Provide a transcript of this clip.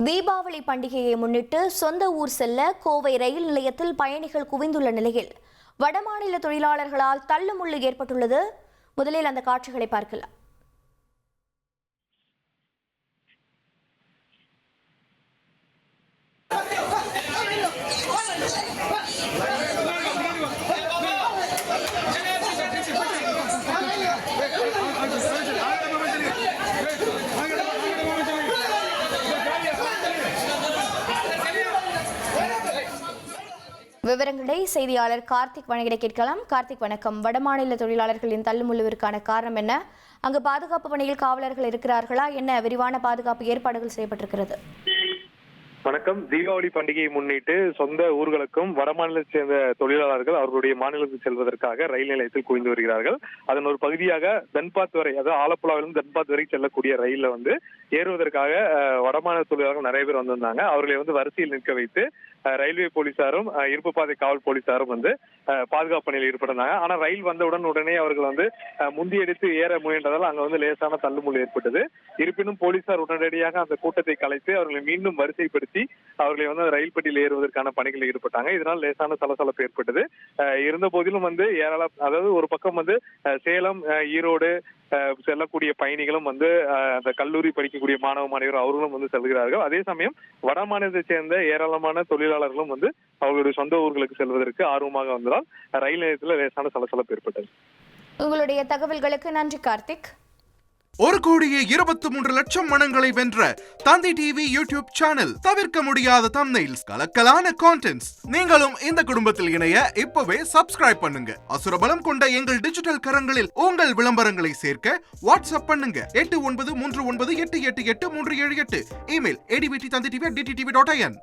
தீபாவளி பண்டிகையை முன்னிட்டு சொந்த ஊர் செல்ல கோவை ரயில் நிலையத்தில் பயணிகள் குவிந்துள்ள நிலையில் வடமாநில தொழிலாளர்களால் தள்ளுமுள்ளு ஏற்பட்டுள்ளது. முதலில் அந்த காட்சிகளை பார்க்கலாம். விவரங்களை செய்தியாளர் கார்த்திக் வழங்கிட கேட்கலாம். கார்த்திக் வணக்கம். வடமாநில தொழிலாளர்களின் தள்ளுமுள்ளுவிற்கான காரணம் என்ன? அங்கு பாதுகாப்பு பணியில் காவலர்கள் இருக்கிறார்களா? என்ன விரிவான பாதுகாப்பு ஏற்பாடுகள் செய்யப்பட்டிருக்கிறது? வணக்கம். தீபாவளி பண்டிகையை முன்னிட்டு சொந்த ஊர்களுக்கும் வடமாநிலத்தை சேர்ந்த தொழிலாளர்கள் அவர்களுடைய மாநிலத்துக்கு செல்வதற்காக ரயில் நிலையத்தில் குவிந்து வருகிறார்கள். அதன் ஒரு பகுதியாக தன்பாத் வரை, அதாவது ஆலப்புழாவிலிருந்து தன்பாத் வரை செல்லக்கூடிய ரயில்ல ஏறுவதற்காக வடமாநில தொழிலாளர்கள் நிறைய பேர் வந்திருந்தாங்க. அவர்களை வரிசையில் நிற்க வைத்து ரயில்வே போலீசாரும் இருப்பு பாதை காவல் போலீசாரும் பாதுகாப்பு பணியில் ஈடுபட்டிருந்தாங்க. ஆனா ரயில் வந்தவுடன் உடனே அவர்கள் முந்தியடித்து ஏற முயன்றதால் அங்க லேசான தள்ளுமுள்ளு ஏற்பட்டது. இருப்பினும் போலீசார் உடனடியாக அந்த கூட்டத்தை கலைத்து அவர்களை மீண்டும் வரிசைப்படுத்தி அவர்களை ரயில் பெட்டியில் ஏறுவதற்கான பணிகளில் ஈடுபட்டாங்க. இதனால் லேசான சலசலப்பு ஏற்பட்டது. இருந்த போதிலும் அதாவது ஒரு பக்கம் சேலம், ஈரோடு செல்லக்கூடிய பயணிகளும் அந்த கல்லூரி படிக்கக்கூடிய மாணவ மாணவியர் அவர்களும் செல்கிறார்கள். அதே சமயம் வட மாநிலத்தை சேர்ந்த ஏராளமான தொழிலாளர்களும் அவர்களுடைய சொந்த ஊர்களுக்கு செல்வதற்கு ஆர்வமாக வந்ததால் ரயில் நிலையத்தில் லேசான சலசலப்பு ஏற்பட்டது. உங்களுடைய தகவல்களுக்கு நன்றி கார்த்திக். 1,23,00,000 மனங்களை வென்ற தந்தி டிவி யூடியூப் சேனல். தவிர்க்க முடியாத தம்ப்நெயில்ஸ், கலக்கலான கான்டென்ட்ஸ். நீங்களும் இந்த குடும்பத்தில் இணைய இப்பவே சப்ஸ்கிரைப் பண்ணுங்க. அசுரபலம் கொண்ட எங்கள் டிஜிட்டல் கரங்களில் உங்கள் விளம்பரங்களை சேர்க்க வாட்ஸ்அப் பண்ணுங்க. 8939888378. Email advt@dttv.in.